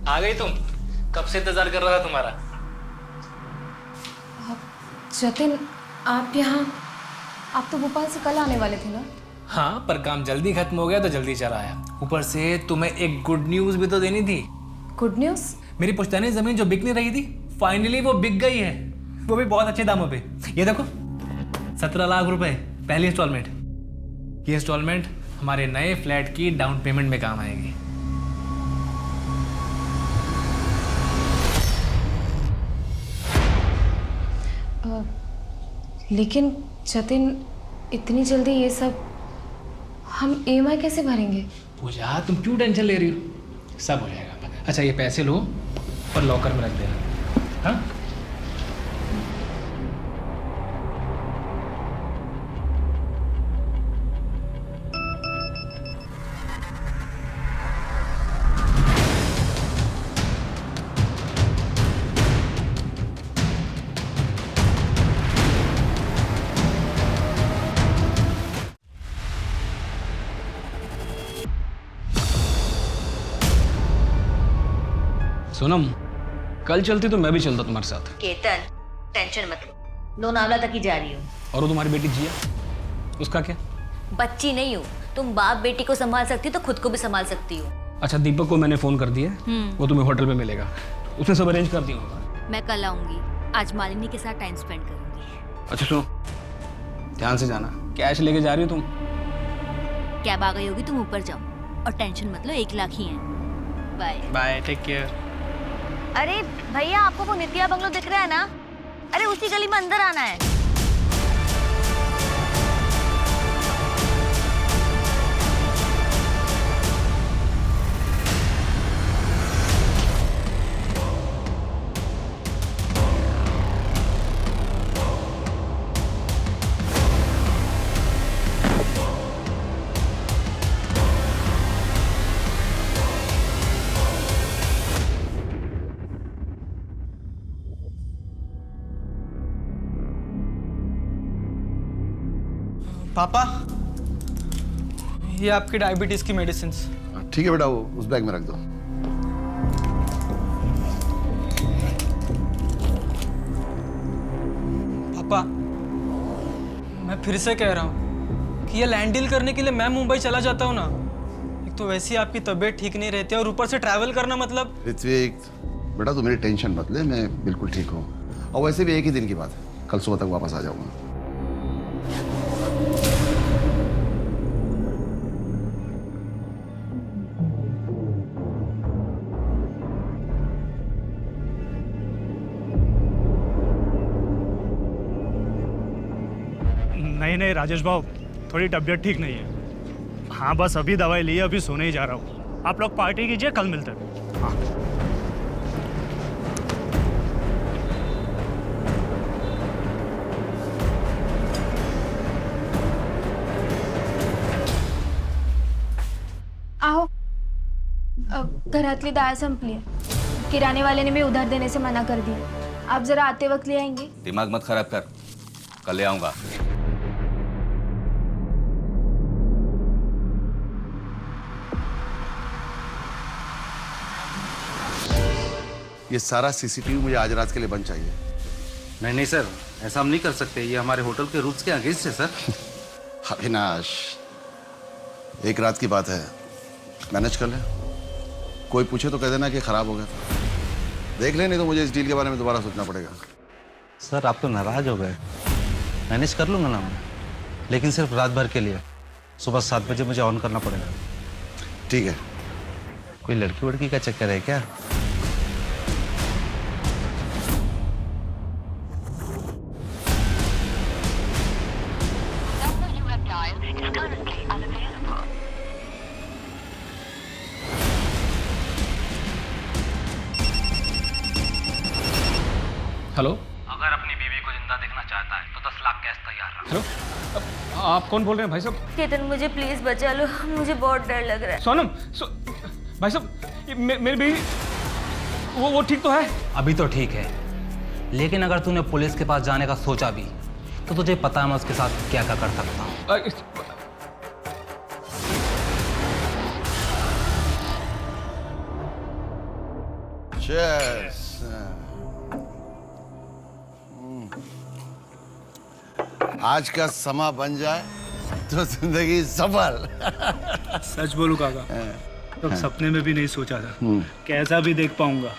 आ गई तुम? कब से इंतजार कर रहा था तुम्हारा। जतिन, आप यहाँ? आप तो भोपाल से कल आने वाले थे ना? हाँ, पर काम जल्दी खत्म हो गया तो जल्दी चला आया। ऊपर से तुम्हें एक गुड न्यूज भी तो देनी थी। Good news? मेरी पुश्तैनी जमीन जो बिक नहीं रही थी, फाइनली वो बिक गई है। वो भी बहुत अच्छे दामों पे। ये देखो, 17 लाख रुपए पहली इंस्टॉलमेंट। ये इंस्टॉलमेंट हमारे नए फ्लैट की डाउन पेमेंट में काम आएगी। लेकिन जतिन, इतनी जल्दी ये सब हम ईएमआई कैसे भरेंगे? पूजा, तुम क्यों टेंशन ले रही हो? सब हो जाएगा। अच्छा, ये पैसे लो और लॉकर में रख देना। हाँ? सोनम, कल चलती तो मैं भी चलता तुम्हारे साथ। केतन, टेंशन मत लो, लोनावला तक ही जा रही हूँ। और वो तुम्हारी बेटी जिया, उसका क्या? बच्ची नहीं हूँ, तुम बाप बेटी को संभाल सकती हो तो खुद को भी संभाल सकती हो। अच्छा, दीपक को मैंने फोन कर दिया, वो तुम्हें होटल पे मिलेगा। उसने सब अरेंज कर दिया होगा। मैं कल आऊंगी, आज मालिनी के साथ टाइम स्पेंड करूंगी। अच्छा सुनो, ध्यान से जाना। कैश लेके जा रही हो तुम? कैब आ गई होगी, तुम ऊपर जाओ और टेंशन मत लो, 1 लाख ही है। Bye bye, take care. अरे भैया, आपको वो नित्या बंगलो दिख रहा है ना? अरे उसी गली में अंदर आना है। पापा, ये आपकी डायबिटीज की मेडिसिन। ठीक है बेटा, वो उस बैग में रख दो। पापा, मैं फिर से कह रहा हूँ कि ये लैंड डील करने के लिए मैं मुंबई चला जाता हूँ ना। एक तो वैसे ही आपकी तबीयत ठीक नहीं रहती है और ऊपर से ट्रैवल करना मतलब। ऋत्विक बेटा, तू मेरी टेंशन मत ले, मैं बिल्कुल ठीक हूँ। और वैसे भी एक ही दिन की बात है, कल सुबह तक वापस आ जाऊंगा। नहीं राजेश भाव, थोड़ी तबीयत ठीक नहीं है। हाँ, बस अभी दवाई ली है, अभी सोने ही जा रहा हूँ। आप लोग पार्टी कीजिए, कल मिलते हैं। हाँ। आहो, घरातली डाळ संपली आहे। किराणे वाले ने भी उधार देने से मना कर दिया। आप जरा आते वक्त ले आएंगे? दिमाग मत खराब कर, कल ले आऊंगा। ये सारा सीसीटीवी मुझे आज रात के लिए बंद चाहिए। नहीं सर, ऐसा हम नहीं कर सकते, ये हमारे होटल के रूल्स के अगेंस्ट है सर। अविनाश, एक रात की बात है, मैनेज कर ले। कोई पूछे तो कह देना कि खराब हो गया। देख ले, नहीं तो मुझे इस डील के बारे में दोबारा सोचना पड़ेगा। सर, आप तो नाराज हो गए। मैनेज कर लूंगा ना मैं, लेकिन सिर्फ रात भर के लिए। सुबह 7 बजे मुझे ऑन करना पड़ेगा। ठीक है। कोई लड़की वड़की का चक्कर है क्या? हेलो, अगर अपनी बीवी को जिंदा देखना चाहता है तो 10 लाख कैश तैयार रख। हेलो, आप कौन बोल रहे हैं भाई साहब? केतन, मुझे प्लीज बचा लो, मुझे बहुत डर लग रहा है। सोनम, भाई साहब, मेरी बेटी वो ठीक तो है? अभी तो ठीक है, लेकिन अगर तूने पुलिस के पास जाने का सोचा भी तो तुझे पता है मैं उसके साथ क्या क्या कर सकता हूँ। Cheers. आज का समा बन जाए तो जिंदगी सफल। सच बोलूं काका, तो सपने में भी नहीं सोचा था कैसा भी देख पाऊंगा।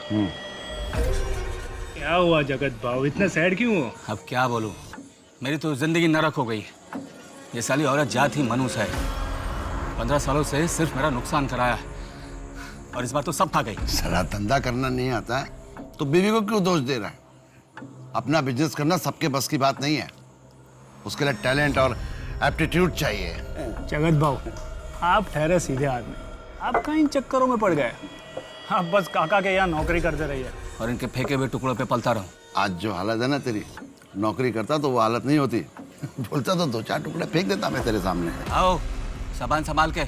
क्या हुआ जगत भाव, इतना सैड क्यों हो? अब क्या बोलूं, मेरी तो जिंदगी नरक हो गई। ये साली औरत जात ही मनुष्य है। 15 सालों से सिर्फ मेरा नुकसान कराया और इस बार तो सब खा गई। साला धंधा करना नहीं आता है तो बीवी को क्यों दोष दे रहा है? अपना बिजनेस करना सबके बस की बात नहीं है, उसके लिए टैलेंट और एप्टीट्यूड चाहिए। जगत भाव, आप ठहरे सीधे आदमी, आप कहाँ इन चक्करों में पड़ गए? आप बस काका के यहाँ नौकरी करते रहिए और इनके फेंके हुए टुकड़ों पे पलता रहूं। आज जो हालत है ना तेरी, नौकरी करता तो वो हालत नहीं होती। बोलता तो 2-4 टुकड़े फेंक देता मैं तेरे सामने। आओ सामान संभाल के,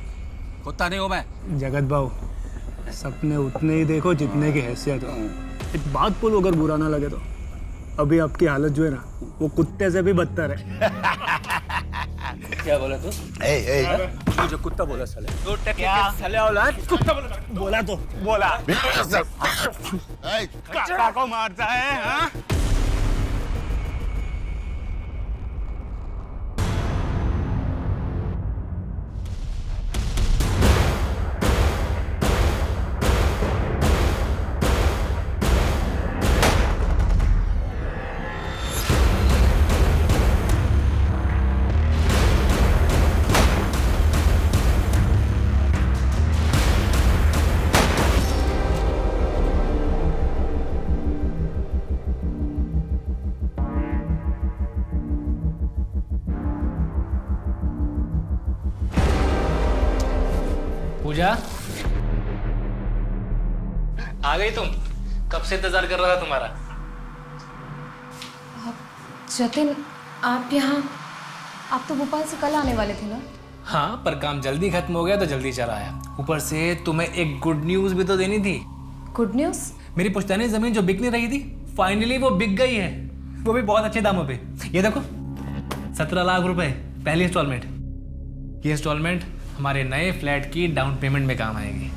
कुत्ता नहीं हूं मैं। जगत भाव, सपने उतने ही देखो जितने की हैसियत हो। एक बात बोलो, अगर बुरा ना लगे तो, अभी आपकी हालत जो है ना, वो कुत्ते से भी बदतर है। क्या बोला तू? जो कुत्ता बोला साले, तो क्या साले औलाद कुत्ता बोला तो बोला। काका को मारता है हाँ? पूजा, आ गई तुम? कब से इंतजार कर रहा था तुम्हारा। जतिन, आप यहाँ, आप तो भोपाल से कल आने वाले थे ना? हाँ, पर काम जल्दी खत्म हो गया तो जल्दी चला आया। ऊपर से तुम्हें एक गुड न्यूज भी तो देनी थी। Good news? मेरी पुश्तैनी जमीन जो बिक नहीं रही थी, फाइनली वो बिक गई है, वो भी बहुत अच्छे दामों पे। ये देखो, 17 लाख रुपए पहली इंस्टॉलमेंट। ये इंस्टॉलमेंट हमारे नए फ्लैट की डाउन पेमेंट में काम आएगी।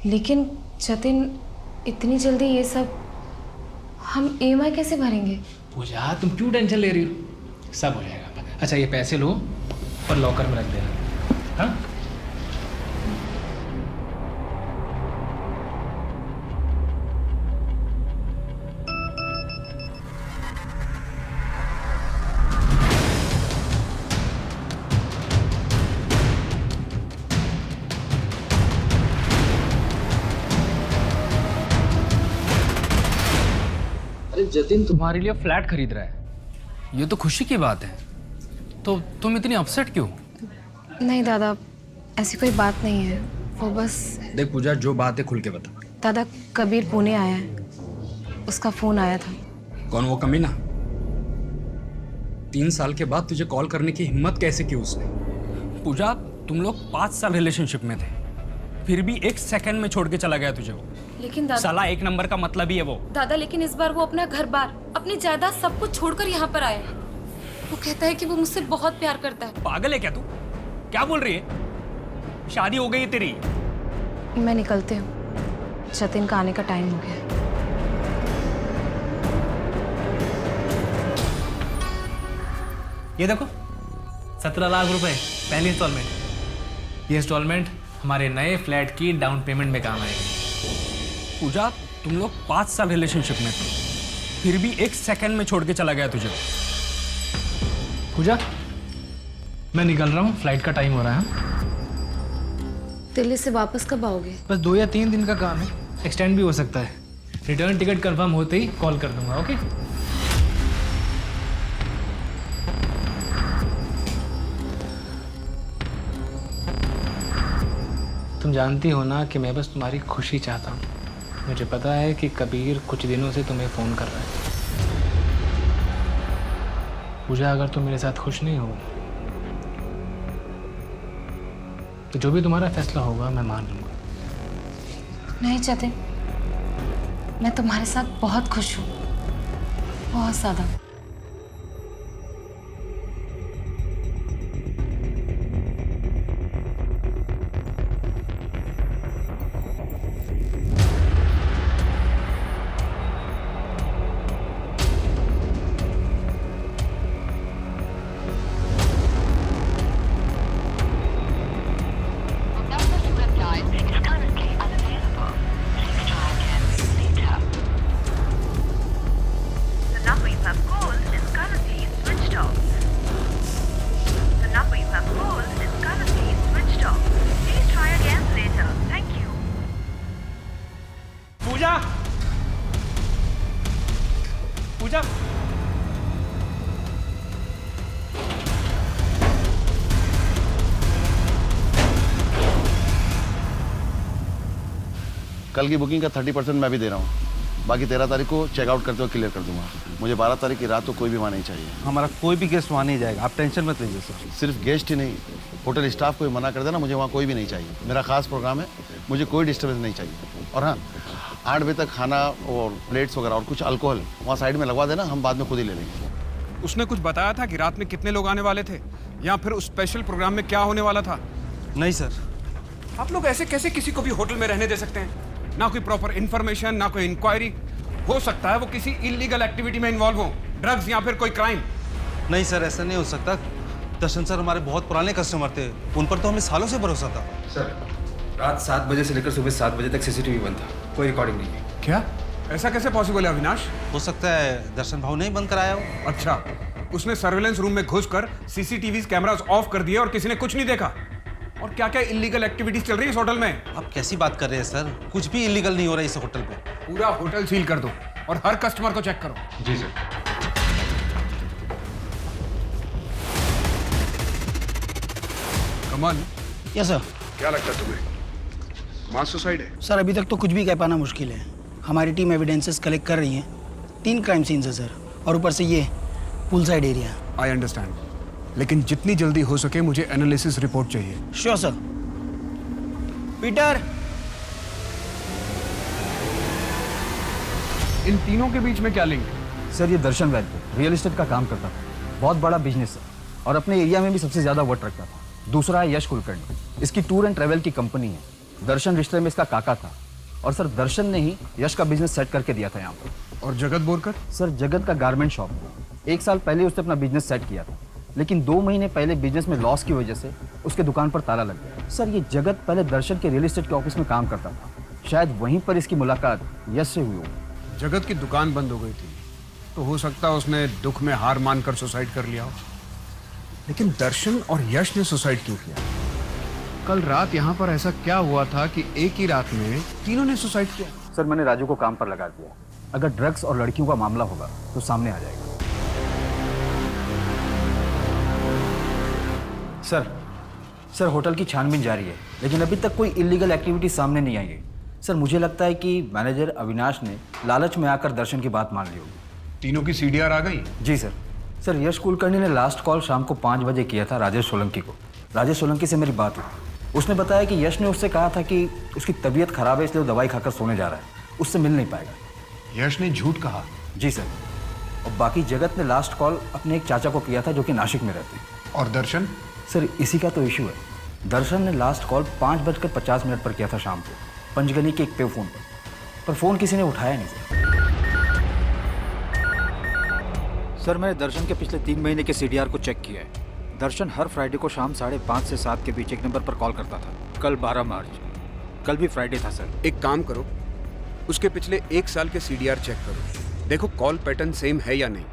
लेकिन जतिन, इतनी जल्दी ये सब हम EMI कैसे भरेंगे? पूजा, तुम क्यों टेंशन ले रही हो? सब हो जाएगा। अच्छा, ये पैसे लो और लॉकर में रख देना। हाँ, जतिन तुम्हारे लिए फ्लैट खरीद रहा है, ये तो खुशी की बात है। तो तुम इतनी अपसेट क्यों? नहीं दादा, ऐसी कोई बात नहीं है, वो बस। देख पूजा, जो बात है खुल के बता। दादा, कबीर पुणे आया है, उसका फोन आया था। कौन वो कमीना? 3 साल के बाद तुझे कॉल करने की हिम्मत कैसे की उसने? पूजा, तुम लोग 5 साल रिलेशनशिप में थे, फिर भी 1 सेकंड में छोड़ के चला गया तुझे वो। लेकिन दादा, साला 1 नंबर का मतलब ही है वो। दादा, लेकिन इस बार वो अपना घर बार, अपनी जायदाद सब कुछ छोड़कर यहाँ पर आया है। वो कहता है कि वो मुझसे बहुत प्यार करता है। पागल है क्या तू? क्या बोल रही है? शादी हो गई है तेरी? मैं निकलती हूँ, जतिन का आने का टाइम हो गया। ये देखो, 17 लाख रुपए पहली इंस्टॉलमेंट। ये इंस्टॉलमेंट हमारे नए फ्लैट की डाउन पेमेंट में काम आएगी। पूजा, तुम लोग 5 साल रिलेशनशिप में थे, फिर भी 1 सेकंड में छोड़ के चला गया तुझे। पूजा, मैं निकल रहा हूँ, फ्लाइट का टाइम हो रहा है। दिल्ली से वापस कब आओगे? बस 2 या 3 दिन का काम है, एक्सटेंड भी हो सकता है। रिटर्न टिकट कंफर्म होते ही कॉल कर दूंगा। ओके? तुम जानती हो ना कि मैं बस तुम्हारी खुशी चाहता हूँ। मुझे पता है कि कबीर कुछ दिनों से तुम्हें फ़ोन कर रहा है। पूजा, अगर तुम मेरे साथ खुश नहीं हो तो जो भी तुम्हारा फैसला होगा मैं मान लूँगा। नहीं जतिन, मैं तुम्हारे साथ बहुत खुश हूँ, बहुत ज़्यादा। कल की बुकिंग का 30% मैं भी दे रहा हूँ। बाकी 13 तारीख को चेकआउट करते हुए क्लियर कर दूंगा। मुझे 12 तारीख की रात तो कोई भी वहाँ नहीं चाहिए। हमारा कोई भी गेस्ट वहाँ नहीं जाएगा, आप टेंशन मत लीजिए सर। सिर्फ गेस्ट ही नहीं, होटल स्टाफ को भी मना कर देना, मुझे वहाँ कोई भी नहीं चाहिए। मेरा खास प्रोग्राम है, मुझे कोई डिस्टर्बेंस नहीं चाहिए। और हाँ, 8 बजे तक खाना और प्लेट्स वगैरह और कुछ अल्कोहल वहाँ साइड में लगवा देना, हम बाद में खुद ही ले लेंगे। उसने कुछ बताया था कि रात में कितने लोग आने वाले थे या फिर उस स्पेशल प्रोग्राम में क्या होने वाला था? नहीं सर। आप लोग ऐसे कैसे किसी को भी होटल में रहने दे सकते हैं? ना कोई प्रॉपर इन्फॉर्मेशन, ना कोई इंक्वायरी। हो सकता है वो किसी इलीगल एक्टिविटी में इन्वॉल्व हो, ड्रग्स या फिर कोई क्राइम। नहीं सर, ऐसा नहीं हो सकता। दर्शन सर हमारे बहुत पुराने कस्टमर थे, उन पर तो हमें सालों से भरोसा था। सर, रात 7 बजे से लेकर सुबह 7 बजे तक सीसीटीवी बंद था, कोई रिकॉर्डिंग नहीं है। क्या? ऐसा कैसे पॉसिबल है अविनाश? हो सकता है दर्शन भाव नहीं बंद कराया हो। अच्छा, उसने सर्वेलेंस रूम में घुसकर सीसीटीवी कैमरास ऑफ कर दिए और किसी ने कुछ नहीं देखा। और क्या क्या इलीगल एक्टिविटीज चल रही है इस होटल में? आप कैसी बात कर रहे हैं सर? कुछ भी इलीगल नहीं हो रहा है इस होटल पे। पूरा होटल सील कर दो और हर कस्टमर को चेक करो। जी सर। कमल, यस सर। क्या लगता है तुम्हें, मास सुसाइड है? सर अभी तक तो कुछ भी कह पाना मुश्किल है। हमारी टीम एविडेंसेस कलेक्ट कर रही है। 3 क्राइम सीन्स है सर, और ऊपर से ये pool side area. I understand, लेकिन जितनी जल्दी हो सके मुझे एनालिसिस रिपोर्ट चाहिए। Sure sir. पीटर, इन तीनों के बीच में क्या लिंक? सर, ये दर्शन वैद्य रियल एस्टेट का काम करता था, बहुत बड़ा बिजनेस है और अपने एरिया में भी सबसे ज्यादा वर्क रखता था। दूसरा है यश कुलकर्णी, इसकी टूर एंड ट्रेवल की कंपनी है। दर्शन रिश्ते में इसका काका था और सर दर्शन ने ही यश का बिजनेस सेट करके दिया था यहाँ पर। और जगत बोरकर? सर, जगत का गारमेंट शॉप है। 1 साल पहले उसने अपना बिजनेस सेट किया था, लेकिन 2 महीने पहले बिजनेस में लॉस की वजह से उसके दुकान पर ताला लग गया। सर, ये जगत पहले दर्शन के रियल एस्टेट के ऑफिस में काम करता था, शायद वहीं पर इसकी मुलाकात यश से हुई हो। जगत की दुकान बंद हो गई थी तो हो सकता है उसने दुख में हार मानकर सुसाइड कर लिया हो। लेकिन दर्शन और यश ने सुसाइड क्यों किया? कल रात यहाँ पर ऐसा क्या हुआ था कि एक ही रात में तीनों ने सुसाइड किया? सर, मैंने राजू को काम पर लगा दिया। अगर ड्रग्स और लड़कियों का मामला होगा तो सामने आ जाएगा। सर, होटल की छानबीन जारी है, लेकिन अभी तक कोई इलीगल एक्टिविटी सामने नहीं आई है। सर, मुझे लगता है कि मैनेजर अविनाश ने लालच में आकर दर्शन की बात मान ली होगी। तीनों की सीडीआर आ गई? जी सर। सर, यश कुलकर्णी ने लास्ट कॉल शाम को 5 बजे किया था राजेश सोलंकी को। राजेश सोलंकी से मेरी बात हुई, उसने बताया कि यश ने उससे कहा था कि उसकी तबीयत खराब है इसलिए वो दवाई खाकर सोने जा रहा है, उससे मिल नहीं पाएगा। यश ने झूठ कहा? जी सर। और बाकी जगत ने लास्ट कॉल अपने एक चाचा को किया था जो कि नासिक में रहते हैं। और दर्शन? सर, इसी का तो इशू है। दर्शन ने लास्ट कॉल 5:50 पर किया था शाम को, पंचगनी के एक पे फोन पर फ़ोन किसी ने उठाया नहीं सर। मैंने दर्शन के पिछले 3 महीने के सीडीआर को चेक किया है। दर्शन हर फ्राइडे को शाम 5:30 से 7 के बीच एक नंबर पर कॉल करता था। कल 12 मार्च, कल भी फ्राइडे था सर। एक काम करो, उसके पिछले 1 साल के सीडीआर चेक करो, देखो कॉल पैटर्न सेम है या नहीं।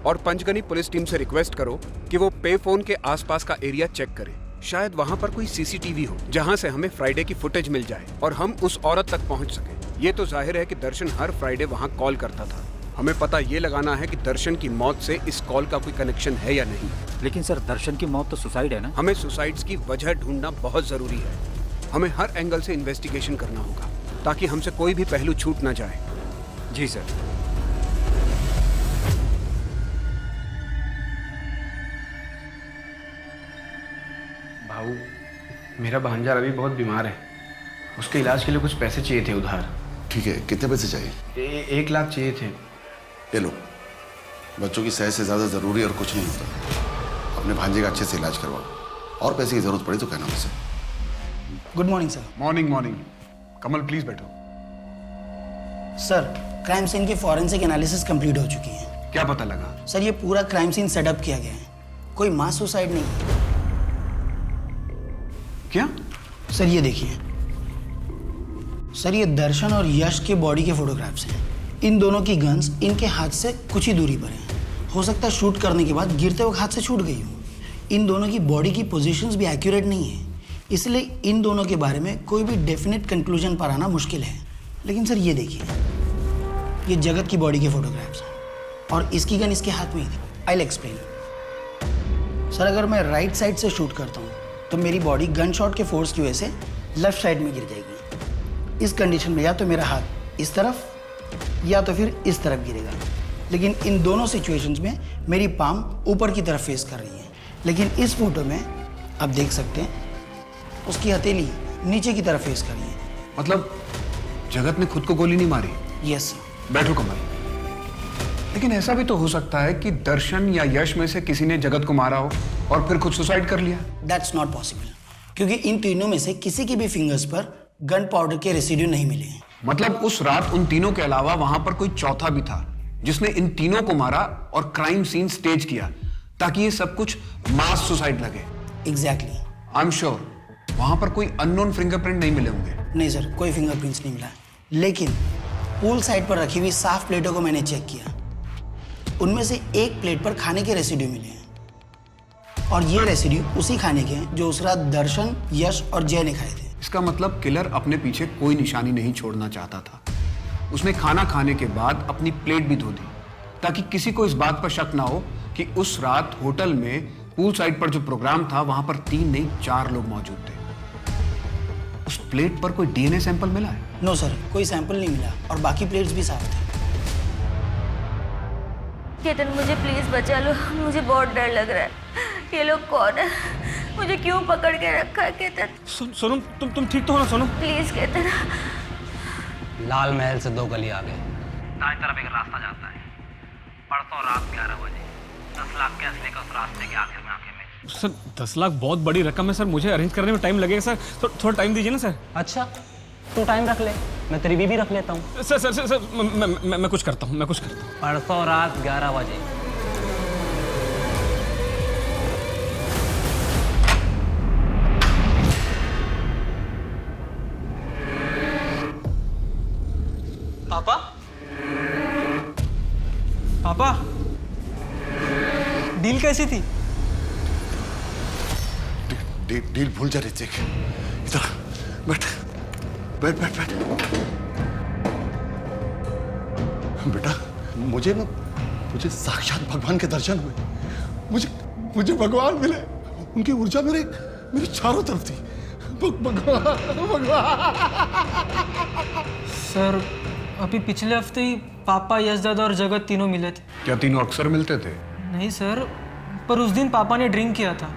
और पंचगनी पुलिस टीम से रिक्वेस्ट करो कि वो पे फोन के आसपास का एरिया चेक करे, शायद वहां पर कोई सीसीटीवी हो जहां से हमें फ्राइडे की फुटेज मिल जाए और हम उस औरत तक पहुंच सके। ये तो जाहिर है कि दर्शन हर फ्राइडे वहां कॉल करता था। हमें पता ये लगाना है कि दर्शन की मौत से इस कॉल का कोई कनेक्शन है या नहीं। लेकिन सर, दर्शन की मौत तो सुसाइड है ना? हमें सुसाइड्स की वजह ढूंढना बहुत जरूरी है। हमें हर एंगल से इन्वेस्टिगेशन करना होगा ताकि हमसे कोई भी पहलू छूट ना जाए। जी सर। भाऊ, मेरा भांजा रवि बहुत बीमार है, उसके इलाज के लिए कुछ पैसे चाहिए थे उधार। ठीक है, कितने पैसे चाहिए? 1 लाख चाहिए थे। ले लो। बच्चों की सेहत से ज़्यादा ज़रूरी और कुछ नहीं होता। अपने भांजे का अच्छे से इलाज करवाओ, और पैसे की ज़रूरत पड़ी तो कहना मुझसे। Good morning sir. Morning morning. Kamal please बैठो। सर, क्राइम सीन की फॉरेंसिक एनालिसिस कंप्लीट हो चुकी है। क्या पता लगा? सर, ये पूरा क्राइम सीन सेटअप किया गया है, कोई मास सुसाइड नहीं। क्या? सर ये देखिए सर, ये दर्शन और यश के बॉडी के फोटोग्राफ्स हैं। इन दोनों की गन्स इनके हाथ से कुछ ही दूरी पर हैं। हो सकता है शूट करने के बाद गिरते वक्त हाथ से छूट गई हो। इन दोनों की बॉडी की पोजीशंस भी एक्यूरेट नहीं है, इसलिए इन दोनों के बारे में कोई भी डेफिनेट कंक्लूजन पर आना मुश्किल है। लेकिन सर ये देखिए, ये जगत की बॉडी के फोटोग्राफ्स हैं और इसकी गन इसके हाथ में ही थी। I will explain. सर, अगर मैं राइट साइड से शूट करता हूँ तो मेरी बॉडी गन शॉट के फोर्स की वजह से लेफ्ट साइड में गिर जाएगी। इस कंडीशन में या तो मेरा हाथ इस तरफ या तो फिर इस तरफ गिरेगा, लेकिन इन दोनों सिचुएशंस में मेरी पाम ऊपर की तरफ फेस कर रही है। लेकिन इस फोटो में आप देख सकते हैं उसकी हथेली नीचे की तरफ फेस कर रही है। मतलब जगत ने खुद को गोली नहीं मारी? Yes sir. बैठो कमल। लेकिन ऐसा भी तो हो सकता है कि दर्शन या यश में से किसी ने जगत को मारा हो और फिर खुद सुसाइड कर लिया। दैट्स नॉट पॉसिबल, क्योंकि इन तीनों में से किसी के भी फिंगर्स पर गन पाउडर के रेसिड्यू नहीं मिले हैं। मतलब उस रात उन तीनों के अलावा वहां पर कोई चौथा भी था जिसने इन तीनों को मारा और क्राइम सीन स्टेज किया ताकि ये सब कुछ मास सुसाइड लगे। एग्जैक्टली। आई एम श्योर वहां पर कोई अननोन फिंगरप्रिंट नहीं मिले होंगे। नहीं सर, कोई फिंगरप्रिंट्स नहीं मिला, लेकिन पूल साइड पर रखी हुई साफ प्लेटों को मैंने चेक किया। उनमें से एक प्लेट पर खाने के रेसिड्यू मिले हैं और ये रेसिड्यू उसी खाने के हैं जो उस रात दर्शन, यश और जय ने खाए थे। इसका मतलब किलर अपने पीछे कोई निशानी नहीं छोड़ना चाहता था। उसने खाना खाने के बाद अपनी प्लेट भी धो दी ताकि किसी को इस बात पर शक ना हो कि उस रात होटल में पूल साइड पर जो प्रोग्राम था वहां पर 3 नहीं 4 लोग मौजूद थे। उस प्लेट पर कोई डीएनए सैंपल मिला है? नो सर, कोई सैंपल नहीं मिला और बाकी प्लेट्स भी साफ थे। केतन मुझे प्लीज बचा लो, मुझे बहुत डर लग रहा है। ये लोग कौन है? मुझे क्यों पकड़ के रखा है केतन? सोनू तुम ठीक तो हो ना सोनू? प्लीज केतन। लाल महल से 2 गली आगे दाएं तरफ एक रास्ता जाता है। परसों रात 11 बजे 10 लाख के असली का उस रास्ते के आखिर में आके मिले। सर 10 लाख बहुत बड़ी रकम है सर, मुझे अरेंज करने में टाइम लगेगा सर, थोड़ा टाइम दीजिए ना सर। अच्छा तू टाइम रख ले, मैं तेरी बीवी रख लेता हूँ। सर सर सर, सर मैं कुछ करता हूँ, परसों रात 11 बजे। पापा पापा डील कैसी थी? डील भूल जा ऋतिक, इधर बैठ बैठ बैठ बैठ। बेटा मुझे साक्षात भगवान के दर्शन हुए। मुझे भगवान मिले, उनकी ऊर्जा मेरे चारों तरफ थी। भगवान। सर अभी पिछले हफ्ते ही पापा, यश दादा और जगत तीनों मिले थे। क्या तीनों अक्सर मिलते थे? नहीं सर, पर उस दिन पापा ने ड्रिंक किया था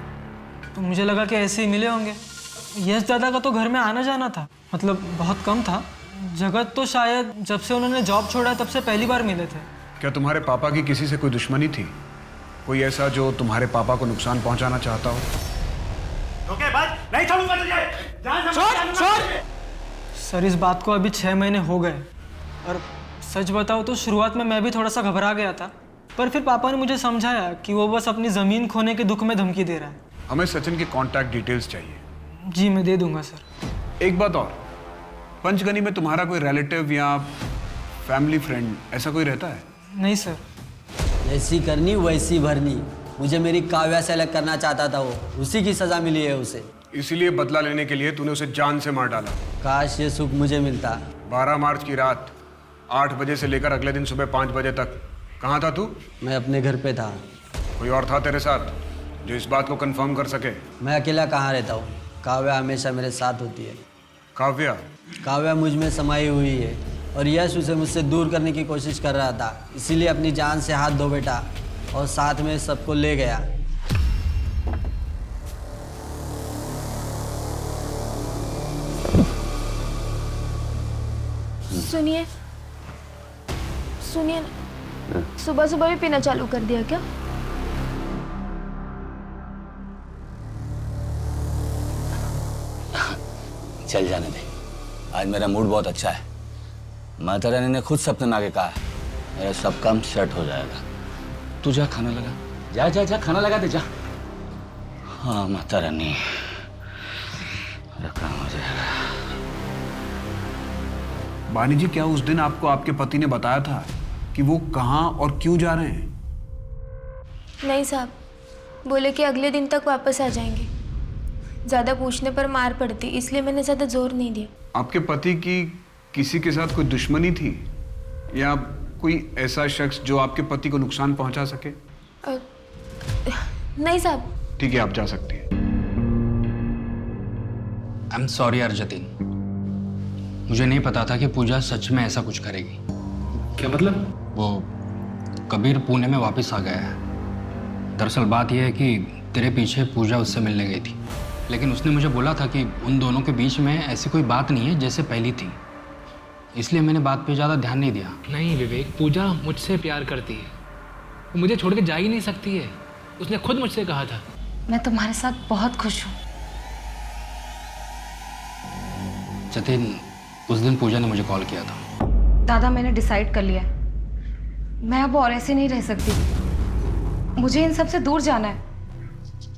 तो मुझे लगा कि ऐसे ही मिले होंगे। यश दादा का तो घर में आना जाना था, मतलब बहुत कम था। जगत तो शायद जब से उन्होंने जॉब छोड़ा तब से पहली बार मिले थे। क्या तुम्हारे पापा की किसी से कोई दुश्मनी थी? कोई ऐसा जो तुम्हारे पापा को नुकसान पहुंचाना चाहता हो? नहीं छोड़ूंगा तुझे। सर इस बात को अभी 6 महीने हो गए और सच बताओ तो शुरुआत में मैं भी थोड़ा सा घबरा गया था, पर फिर पापा ने मुझे समझाया कि वो बस अपनी ज़मीन खोने के दुख में धमकी दे रहा है। हमें सचिन की कांटेक्ट डिटेल्स चाहिए। जी मैं दे दूंगा सर। एक बात और, पंचगनी में तुम्हारा कोई रिलेटिव या फैमिली फ्रेंड ऐसा कोई रहता है? नहीं सर। जैसी करनी वैसी भरनी। मुझे मेरी काव्या से अलग करना चाहता था वो, उसी की सजा मिली है उसे। इसीलिए बदला लेने के लिए तूने उसे जान से मार डाला। काश ये सुख मुझे मिलता। 12 मार्च की रात 8 बजे से लेकर अगले दिन सुबह 5 बजे तक कहाँ था तू? मैं अपने घर पे था। कोई और था तेरे साथ जो इस बात को कंफर्म कर सके? मैं अकेला कहाँ रहता हूँ, काव्या हमेशा मेरे साथ होती है। काव्या? काव्या मुझ में समाई हुई है और यश उसे मुझसे दूर करने की कोशिश कर रहा था, इसीलिए अपनी जान से हाथ धो बैठा और साथ में सबको ले गया। सुनिए सुनिए, सुबह सुबह भी पीना चालू कर दिया क्या? चल जाने दे, आज मेरा मूड बहुत अच्छा है। माता रानी ने खुद सपने आगे कहा है मेरा सब काम सेट हो जाएगा। तू जा खाना लगा, जा जा जा खाना लगा दे जा। हाँ माता रानी, मेरा काम हो जाएगा। बानी जी, क्या उस दिन आपको आपके पति ने बताया था कि वो कहाँ और क्यों जा रहे हैं? नहीं साहब, बोले कि अगले दिन तक वापस आ जाएंगे। ज़्यादा पूछने पर मार पड़ती, इसलिए मैंने ज़्यादा जोर नहीं दिया। आपके पति की किसी के साथ कोई दुश्मनी थी या कोई ऐसा शख्स जो आपके पति को नुकसान पहुंचा सके? नहीं साहब। ठीक है, आप जा सकती हैं। आई एम सॉरी अर्जुन, मुझे नहीं पता था कि पूजा सच में ऐसा कुछ करेगी। क्या मतलब? वो कबीर पुणे में वापस आ गया है। दरअसल बात यह है कि तेरे पीछे पूजा उससे मिलने गई थी, लेकिन उसने मुझे बोला था कि उन दोनों के बीच में ऐसी कोई बात नहीं है जैसे पहली थी, इसलिए मैंने बात पे ज़्यादा ध्यान नहीं दिया। नहीं विवेक, पूजा मुझसे प्यार करती है, वो मुझे छोड़ के जा ही नहीं सकती है। उसने खुद मुझसे कहा था। मैं तुम्हारे साथ बहुत खुश हूँ। जतिन, उस दिन पूजा ने मुझे कॉल किया था। दादा, मैंने डिसाइड कर लिया है, मैं अब और ऐसे नहीं रह सकती। मुझे इन सब से दूर जाना है।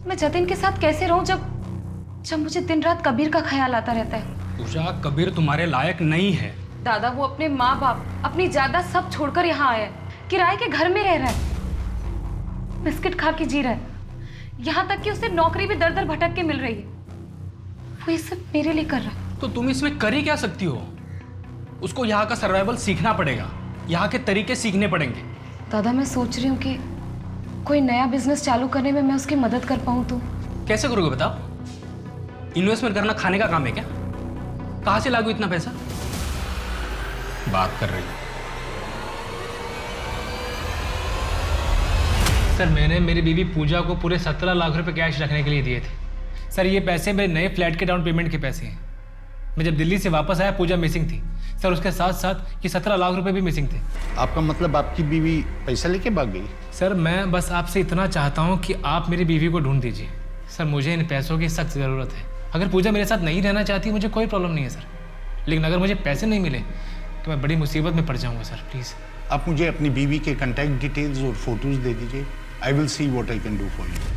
मैं जतिन के साथ कैसे रहूं जब मुझे दिन रात कबीर का ख्याल आता रहता है। पूजा, कबीर तुम्हारे लायक नहीं है। दादा, वो अपने माँ बाप, अपनी जायदाद सब छोड़कर यहाँ आया है, किराए के घर में रह रहा है, बिस्किट खा के जी रहा है, यहाँ तक कि उसे नौकरी भी दर दर भटक के मिल रही है। वो ये सब मेरे लिए कर रहा है। तो तुम इसमें कर ही क्या सकती हो? उसको यहाँ का सर्वाइवल सीखना पड़ेगा, यहाँ के तरीके सीखने पड़ेंगे। दादा, मैं सोच रही हूँ कि कोई नया बिजनेस चालू करने में मैं उसकी मदद कर पाऊँ तो। कैसे करोगे बताओ? इन्वेस्टमेंट करना खाने का काम है क्या? कहाँ से लागू इतना पैसा? बात कर रही है। सर, मैंने मेरी बीवी पूजा को पूरे 17 लाख रुपए कैश रखने के लिए दिए थे। सर, ये पैसे मेरे नए फ्लैट के डाउन पेमेंट के पैसे हैं। मैं जब दिल्ली से वापस आया, पूजा मिसिंग थी सर। उसके साथ साथ ये 17 लाख रुपए भी मिसिंग थे। आपका मतलब आपकी बीवी पैसा लेके भाग गई? सर, मैं बस आपसे इतना चाहता हूँ कि आप मेरी बीवी को ढूंढ दीजिए। सर, मुझे इन पैसों की सख्त ज़रूरत है। अगर पूजा मेरे साथ नहीं रहना चाहती, मुझे कोई प्रॉब्लम नहीं है सर, लेकिन अगर मुझे पैसे नहीं मिले तो मैं बड़ी मुसीबत में पड़ जाऊँगा सर। प्लीज़ आप मुझे अपनी बीवी के कॉन्टैक्ट डिटेल्स और फोटोज दे दीजिए। I will see what I can do for you.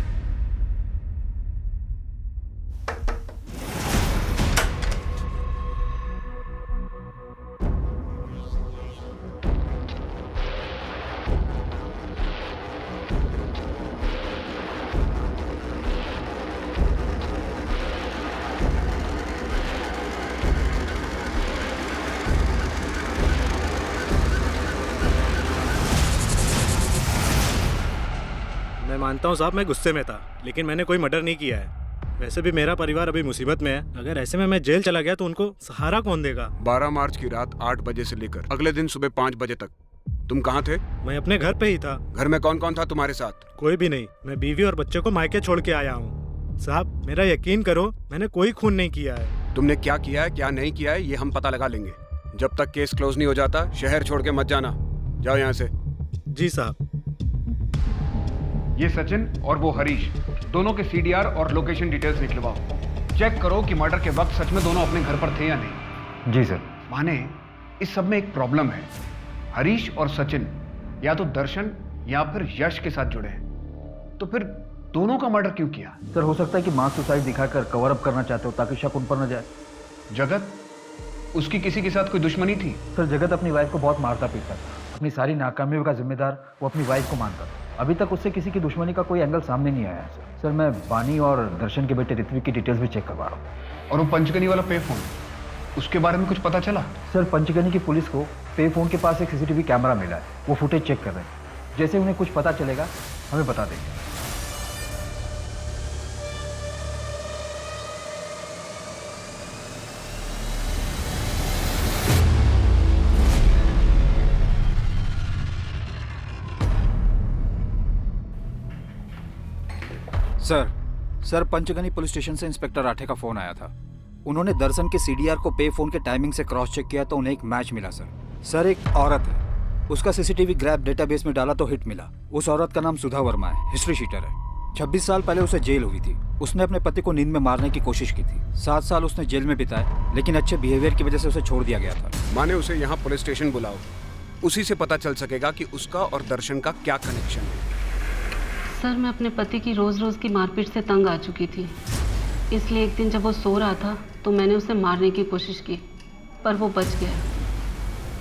मैं मानता हूँ साहब, मैं गुस्से में था, लेकिन मैंने कोई मर्डर नहीं किया है। वैसे भी मेरा परिवार अभी मुसीबत में है। अगर ऐसे में मैं जेल चला गया तो उनको सहारा कौन देगा? 12 मार्च की रात 8 बजे से लेकर अगले दिन सुबह 5 बजे तक तुम कहाँ थे? मैं अपने घर पे ही था। घर में कौन कौन था तुम्हारे साथ? कोई भी नहीं। मैं बीवी और बच्चे को मायके छोड़ के आया हूँ। साहब, मेरा यकीन करो, मैंने कोई खून नहीं किया है। तुमने क्या किया है, क्या नहीं किया है, ये हम पता लगा लेंगे। जब तक केस क्लोज नहीं हो जाता, शहर छोड़ के मत जाना। जाओ यहाँ से। जी साहब। ये सचिन और वो हरीश, दोनों के सीडीआर और लोकेशन डिटेल्स निकलवाओ। चेक करो कि मर्डर के वक्त सच में दोनों अपने घर पर थे या नहीं। जी सर। माने इस सब में एक प्रॉब्लम है। हरीश और सचिन या तो दर्शन या फिर यश के साथ जुड़े हैं, तो फिर दोनों का मर्डर क्यों किया? सर, हो सकता है कि मास सुसाइड दिखाकर कवर अप करना चाहते हो ताकि शक उन पर न जाए। जगत, उसकी किसी के साथ कोई दुश्मनी थी? सर, जगत अपनी वाइफ को बहुत मारता पीटता था। अपनी सारी नाकामियों का जिम्मेदार वो अपनी वाइफ को मानता था। अभी तक उससे किसी की दुश्मनी का कोई एंगल सामने नहीं आया है। सर, मैं बानी और दर्शन के बेटे ऋत्विक की डिटेल्स भी चेक करवा रहा हूँ। और वो पंचगनी वाला पे फोन, उसके बारे में कुछ पता चला? सर, पंचगनी की पुलिस को पे फोन के पास एक सीसीटीवी कैमरा मिला है। वो फुटेज चेक कर रहे हैं। जैसे उन्हें कुछ पता चलेगा हमें बता देंगे। सर, पंचगनी पुलिस स्टेशन से इंस्पेक्टर राठे का फोन आया था। उन्होंने दर्शन के सीडीआर को पे फोन के टाइमिंग से क्रॉस चेक किया तो उन्हें एक मैच मिला। सर, एक औरत है, उसका सीसीटीवी ग्रैब डेटाबेस में डाला तो हिट मिला। उस औरत का नाम सुधा वर्मा है, हिस्ट्री शीटर है। 26 साल पहले उसे जेल हुई थी। उसने अपने पति को नींद में मारने की कोशिश की थी। 7 साल उसने जेल में बिताए, लेकिन अच्छे बिहेवियर की वजह से उसे छोड़ दिया गया था। माने उसे यहाँ पुलिस स्टेशन बुलाओ, उसी से पता चल सकेगा कि उसका और दर्शन का क्या कनेक्शन है। सर, मैं अपने पति की रोज़ रोज़ की मारपीट से तंग आ चुकी थी, इसलिए एक दिन जब वो सो रहा था तो मैंने उसे मारने की कोशिश की, पर वो बच गया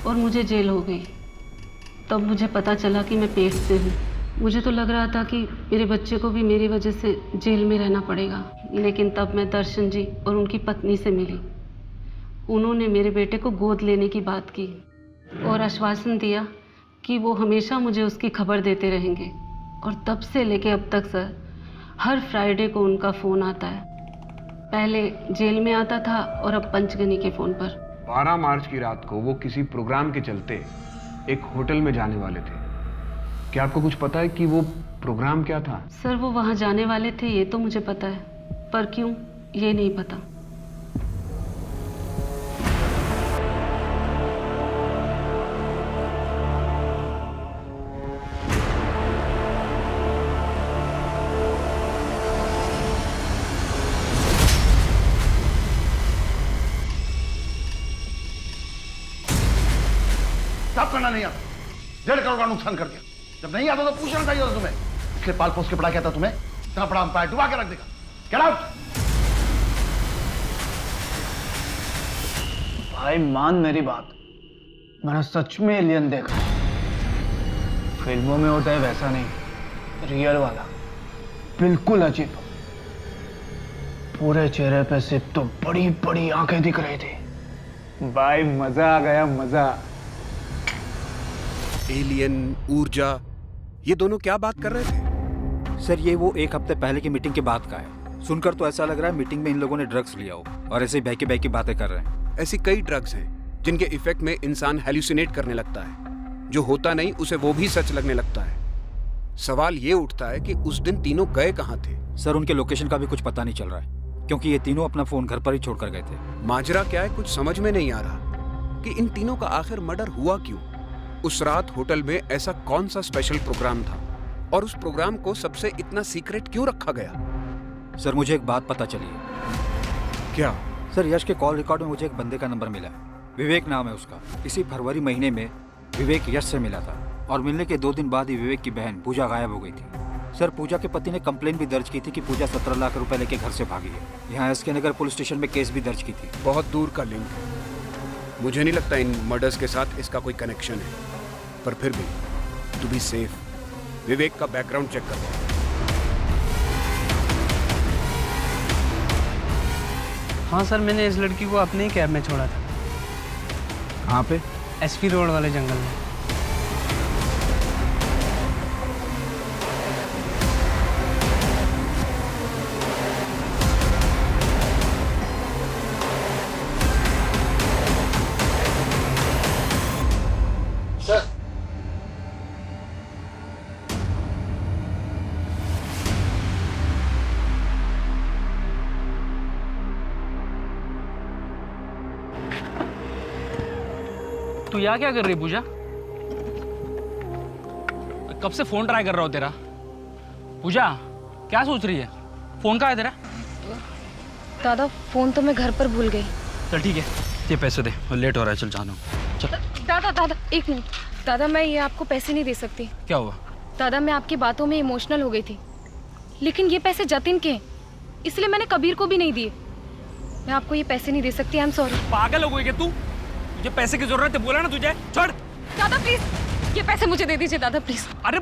और मुझे जेल हो गई। तब मुझे पता चला कि मैं पेट से हूँ। मुझे तो लग रहा था कि मेरे बच्चे को भी मेरी वजह से जेल में रहना पड़ेगा, लेकिन तब मैं दर्शन जी और उनकी पत्नी से मिली। उन्होंने मेरे बेटे को गोद लेने की बात की और आश्वासन दिया कि वो हमेशा मुझे उसकी खबर देते रहेंगे। और तब से लेके अब तक सर, हर फ्राइडे को उनका फ़ोन आता है। पहले जेल में आता था और अब पंचगनी के फ़ोन पर। 12 मार्च की रात को वो किसी प्रोग्राम के चलते एक होटल में जाने वाले थे। क्या आपको कुछ पता है कि वो प्रोग्राम क्या था? सर वो वहाँ जाने वाले थे ये तो मुझे पता है, पर क्यों ये नहीं पता। साफ करना नहीं आता, 1.5 करोड़ का नुकसान कर दिया। जब नहीं आता तो पूछना चाहिए था तुम्हें, इसलिए पाल पोस के पढ़ा क्या था तुम्हें? इतना बड़ा अंपायर डुबा के रख देगा। Get out. भाई मान मेरी बात, मैंने सच में एलियन देखा। फिल्मों में होता है वैसा नहीं, रियल वाला, बिल्कुल अजीब। पूरे चेहरे पे सिर्फ तो बड़ी बड़ी आंखें दिख रही थी। भाई मजा आ गया, मजा। एलियन, ऊर्जा, ये दोनों क्या बात कर रहे थे? सर ये वो 1 हफ्ते पहले की मीटिंग के बाद का है। सुनकर तो ऐसा लग रहा है मीटिंग में इन लोगों ने ड्रग्स लिया हो और ऐसे बहकी बहकी बातें कर रहे हैं। ऐसी कई ड्रग्स हैं जिनके इफेक्ट में इंसान हेल्यूसिनेट करने लगता है। जो होता नहीं उसे वो भी सच लगने लगता है। सवाल ये उठता है कि उस दिन तीनों गए कहाँ थे? सर उनके लोकेशन का भी कुछ पता नहीं चल रहा है, क्योंकि ये तीनों अपना फोन घर पर ही छोड़कर गए थे। माजरा क्या है कुछ समझ में नहीं आ रहा कि इन तीनों का आखिर मर्डर हुआ क्यों। उस रात होटल में ऐसा कौन सा स्पेशल प्रोग्राम था और उस प्रोग्राम को सबसे इतना सीक्रेट क्यों रखा गया? सर मुझे एक बात पता चली है। क्या? सर यश के कॉल रिकॉर्ड में मुझे एक बंदे का नंबर मिला है, विवेक नाम है उसका। इसी फरवरी महीने में विवेक यश से मिला था और मिलने के 2 दिन बाद ही विवेक की बहन पूजा गायब हो गई थी। सर पूजा के पति ने कंप्लेन भी दर्ज की थी कि पूजा 17 लाख रुपए लेके घर से भागी है। यहाँ एसके नगर पुलिस स्टेशन में केस भी दर्ज की थी। बहुत दूर का लिंक है, मुझे नहीं लगता इन मर्डर्स के साथ इसका कोई कनेक्शन है। पर फिर भी टू बी सेफ विवेक का बैकग्राउंड चेक करो। हाँ सर, मैंने इस लड़की को अपने ही कैब में छोड़ा था। कहाँ पे? एसपी रोड वाले जंगल में। तू यहाँ क्या कर रही पूजा? कब से फोन ट्राई कर रहा हो तेरा। पूजा क्या सोच रही है? फोन कहाँ है तेरा? दादा फोन तो मैं घर पर भूल गई। चल ठीक है, ये पैसे दे, लेट हो रहा है, चल जानो। चल। दादा दादा एक मिनट। दादा मैं ये आपको पैसे नहीं दे सकती। क्या हुआ? दादा मैं आपकी बातों में इमोशनल हो गई थी, लेकिन ये पैसे जतिन के हैं, इसलिए मैंने कबीर को भी नहीं दिए। मैं आपको ये पैसे नहीं दे सकती। I am sorry. पागल हो गई क्या तू? तुझे पैसे की जरूरत है, बोला ना तुझे। छोड़। दादा प्लीज ये पैसे मुझे दे दीजिए दादा प्लीज। अरे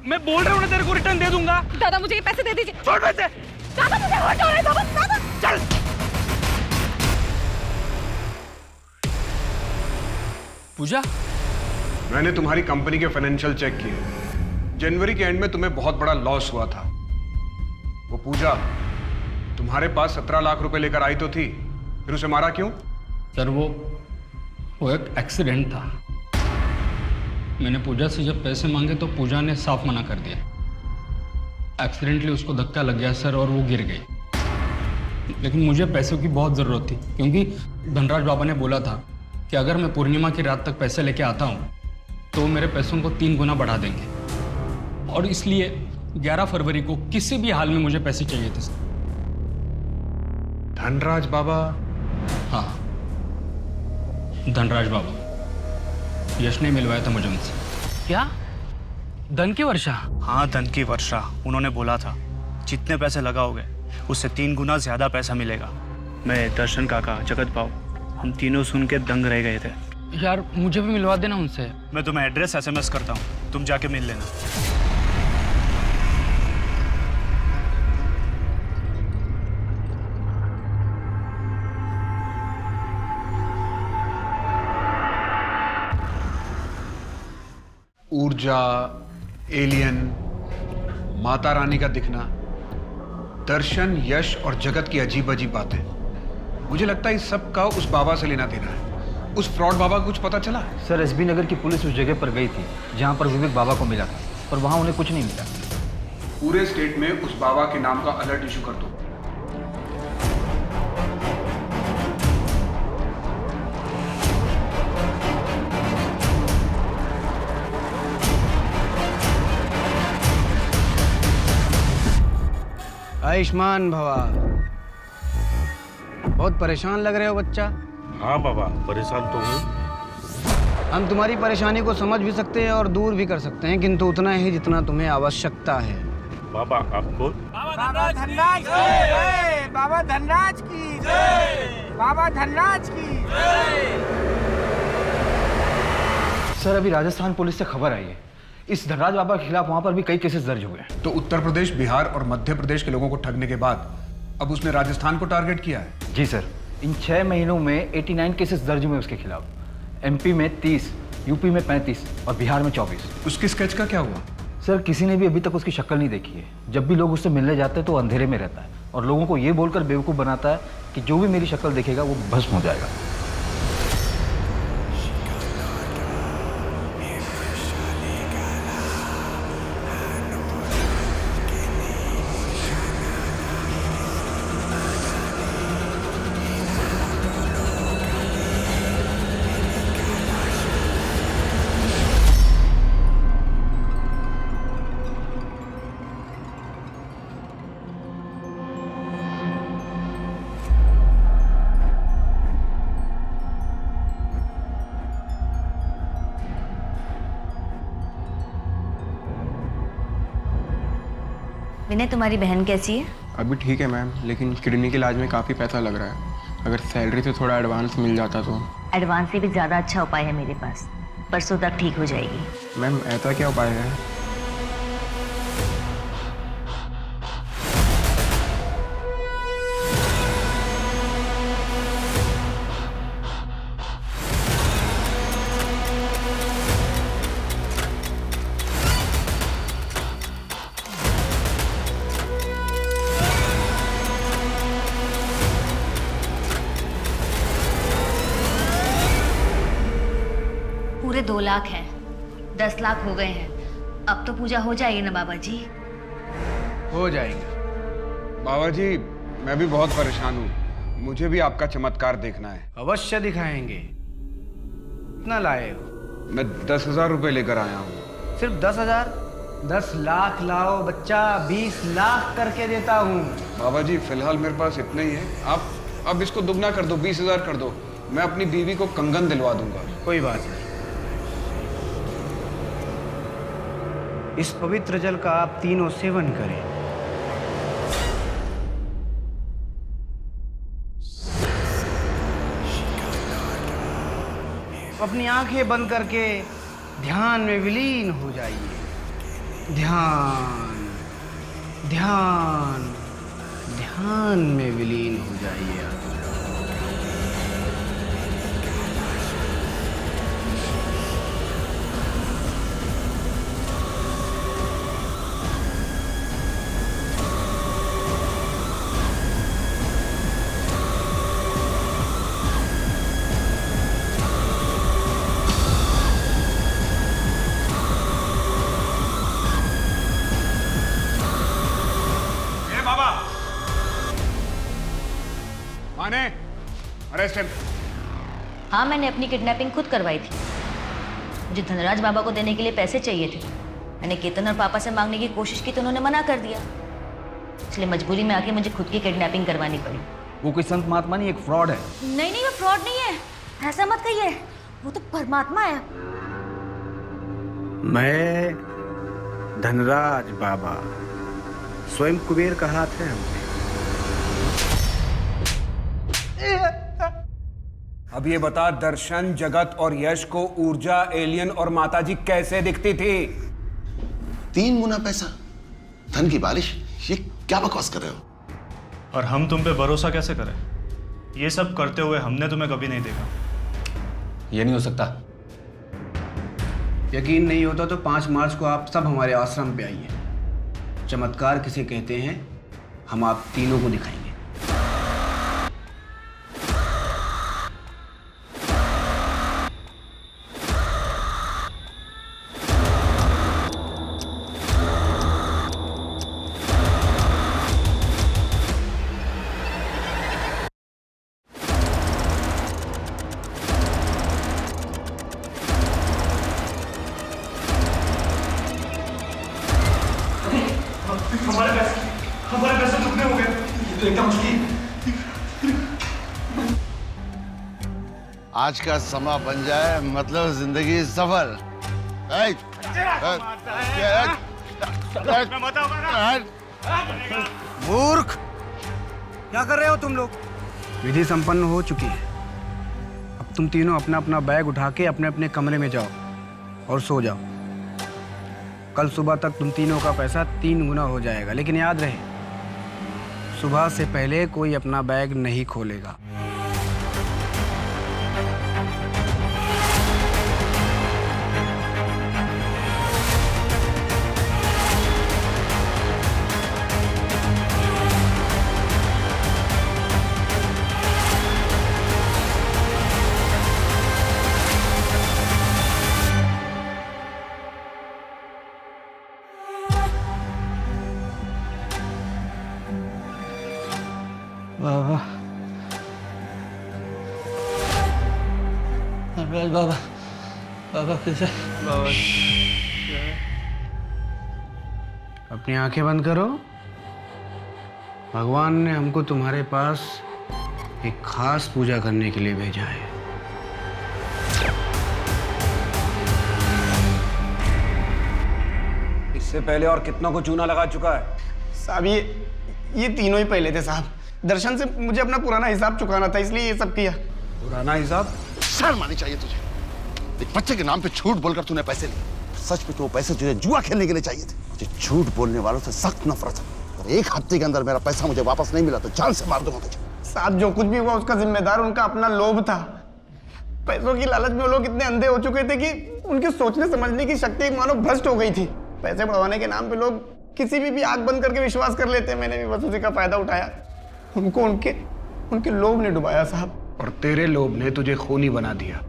मैं बोल रहा हूँ ना तेरे को रिटर्न दे दूंगा। दादा मुझे ये पैसे दे दीजिए। छोड़ पैसे। दादा मुझे हर्ट हो रहा है दादा। चल। पूजा मैंने तुम्हारी कंपनी के फाइनेंशियल चेक किए। जनवरी के एंड में तुम्हें बहुत बड़ा लॉस हुआ था। वो पूजा तुम्हारे पास 17 लाख रुपए लेकर आई तो थी, फिर उसे मारा क्यों? सर वो एक एक्सीडेंट था। मैंने पूजा से जब पैसे मांगे तो पूजा ने साफ मना कर दिया। एक्सीडेंटली उसको धक्का लग गया सर और वो गिर गई। लेकिन मुझे पैसों की बहुत ज़रूरत थी, क्योंकि धनराज बाबा ने बोला था कि अगर मैं पूर्णिमा की रात तक पैसे लेके आता हूँ तो वो मेरे पैसों को 3 गुना बढ़ा देंगे। और इसलिए 11 फरवरी को किसी भी हाल में मुझे पैसे चाहिए थे सर। धनराज बाबा? हाँ, धनराज बाबा। यश ने मिलवाया था मुझे उनसे। क्या? धन की वर्षा? हाँ, धन की वर्षा। उन्होंने बोला था जितने पैसे लगाओगे उससे 3 गुना ज़्यादा पैसा मिलेगा। मैं, दर्शन काका, जगत बाबू, हम तीनों सुन के दंग रह गए थे। यार मुझे भी मिलवा देना उनसे। मैं तुम्हें एड्रेस SMS करता हूँ, तुम जाके मिल लेना। ऊर्जा, एलियन, माता रानी का दिखना, दर्शन, यश और जगत की अजीब अजीब बातें। मुझे लगता है इस सब का उस बाबा से लेना देना है। उस फ्रॉड बाबा को कुछ पता चला? सर एसबी नगर की पुलिस उस जगह पर गई थी जहाँ पर विवेक बाबा को मिला था, पर वहाँ उन्हें कुछ नहीं मिला। पूरे स्टेट में उस बाबा के नाम का अलर्ट इशू कर दो। आयुष्मान भवा। बहुत परेशान लग रहे हो बच्चा। हाँ बाबा, परेशान तो हूँ। हम तुम्हारी परेशानी को समझ भी सकते हैं और दूर भी कर सकते हैं, किंतु उतना ही जितना तुम्हें आवश्यकता है। बाबा आपको बाबा धनराज की जय, बाबा धनराज की जय, बाबा धनराज की जय। सर अभी राजस्थान पुलिस से खबर आई है, इस धनराज बाबा के खिलाफ वहाँ पर भी कई केसेस दर्ज हुए हैं। तो उत्तर प्रदेश, बिहार और मध्य प्रदेश के लोगों को ठगने के बाद अब उसने राजस्थान को टारगेट किया है। जी सर, इन 6 महीनों में 89 केसेस दर्ज हुए उसके खिलाफ। एमपी में 30, यूपी में 35 और बिहार में 24। उसकी स्केच का क्या हुआ? सर किसी ने भी अभी तक उसकी शक्ल नहीं देखी है। जब भी लोग उससे मिलने जाते हैं तो अंधेरे में रहता है और लोगों को ये बोलकर बेवकूफ़ बनाता है कि जो भी मेरी शक्ल देखेगा वो भस्म हो जाएगा। विनय, तुम्हारी बहन कैसी है? अभी ठीक है मैम, लेकिन किडनी के इलाज में काफ़ी पैसा लग रहा है। अगर सैलरी से थोड़ा एडवांस मिल जाता तो। एडवांस से भी ज़्यादा अच्छा उपाय है मेरे पास, परसों तक ठीक हो जाएगी। मैम ऐसा क्या उपाय है? पूरे 2 लाख हैं, 10 लाख हो गए हैं। अब तो पूजा हो जाएगी ना बाबा जी? हो जाएगा। बाबा जी मैं भी बहुत परेशान हूँ, मुझे भी आपका चमत्कार देखना है। अवश्य दिखाएंगे। कितना लाए हो? मैं 10,000 रुपये लेकर आया हूँ। सिर्फ 10,000? 10 लाख लाओ बच्चा, 20 लाख करके देता हूँ। बाबा जी फिलहाल मेरे पास इतना ही है, आप अब इसको दुगना कर दो, 20,000 कर दो। मैं अपनी बीवी को कंगन दिलवा दूंगा। कोई बात नहीं। इस पवित्र जल का आप तीनों सेवन करें। अपनी आंखें बंद करके ध्यान में विलीन हो जाइए। ध्यान ध्यान ध्यान में विलीन हो जाइए आप। माने अरेस्ट हिम। हाँ, मैंने अपनी किडनैपिंग खुद करवाई थी। मुझे धनराज बाबा को देने के लिए पैसे चाहिए थे। मैंने केतन और पापा से मांगने की कोशिश की तो उन्होंने मना कर दिया, इसलिए मजबूरी में आके मुझे खुद की किडनैपिंग करवानी पड़ी। वो कोई संत महात्मा नहीं, एक फ्रॉड है। नहीं नहीं, वो फ्रॉड नहीं है, ऐसा मत कहिए। वो तो परमात्मा है। मैं धनराज बाबा, स्वयं कुबेर का हाथ है हमने। अब ये बता, दर्शन, जगत और यश को ऊर्जा, एलियन और माताजी कैसे दिखती थी? 3 गुना पैसा, धन की बारिश। ये क्या बकवास कर रहे हो? और हम तुम पे भरोसा कैसे करें? ये सब करते हुए हमने तुम्हें कभी नहीं देखा। ये नहीं हो सकता। यकीन नहीं होता तो 5 मार्च को आप सब हमारे आश्रम पे आइए। चमत्कार किसे कहते हैं, हम आप तीनों को दिखाएंगे। एकदम आज का समा बन जाए मतलब जिंदगी सफल। मूर्ख, क्या कर रहे हो तुम लोग? विधि संपन्न हो चुकी है। अब तुम तीनों अपना अपना बैग उठा के अपने अपने कमरे में जाओ और सो जाओ। कल सुबह तक तुम तीनों का पैसा 3 गुना हो जाएगा, लेकिन याद रहे सुबह से पहले कोई अपना बैग नहीं खोलेगा। बाबा, धनराज बाबा, बाबा कैसे? बाबा अपनी आंखें बंद करो। भगवान ने हमको तुम्हारे पास एक खास पूजा करने के लिए भेजा है। इससे पहले और कितना को चूना लगा चुका है? साहब ये तीनों ही पहले थे साहब। दर्शन से मुझे अपना पुराना हिसाब चुकाना था, इसलिए ये सब किया। पुराना हिसाब? शर्म आनी चाहिए तुझे। एक बच्चे के नाम पे झूठ बोलकर तूने पैसे लिए। सच में तो वो पैसे तुझे जुआ खेलने के लिए चाहिए थे। मुझे झूठ बोलने वालों से सख्त नफरत है। अगर 1 हफ्ते के अंदर मेरा पैसा मुझे वापस नहीं मिला तो जान से मार दूंगा तुझे। साहब जो कुछ भी हुआ उसका जिम्मेदार उनका अपना लोभ था। पैसों की लालच में वो लोग इतने अंधे हो चुके थे कि उनकी सोचने समझने की शक्ति मानो भ्रष्ट हो गई थी। पैसे बढ़वाने के नाम पे लोग किसी भी आंख बंद करके विश्वास कर लेते। मैंने भी बस उसी का फायदा उठाया। उनको उनके लोभ ने डुबाया साहब। और तेरे लोभ ने तुझे खूनी बना दिया।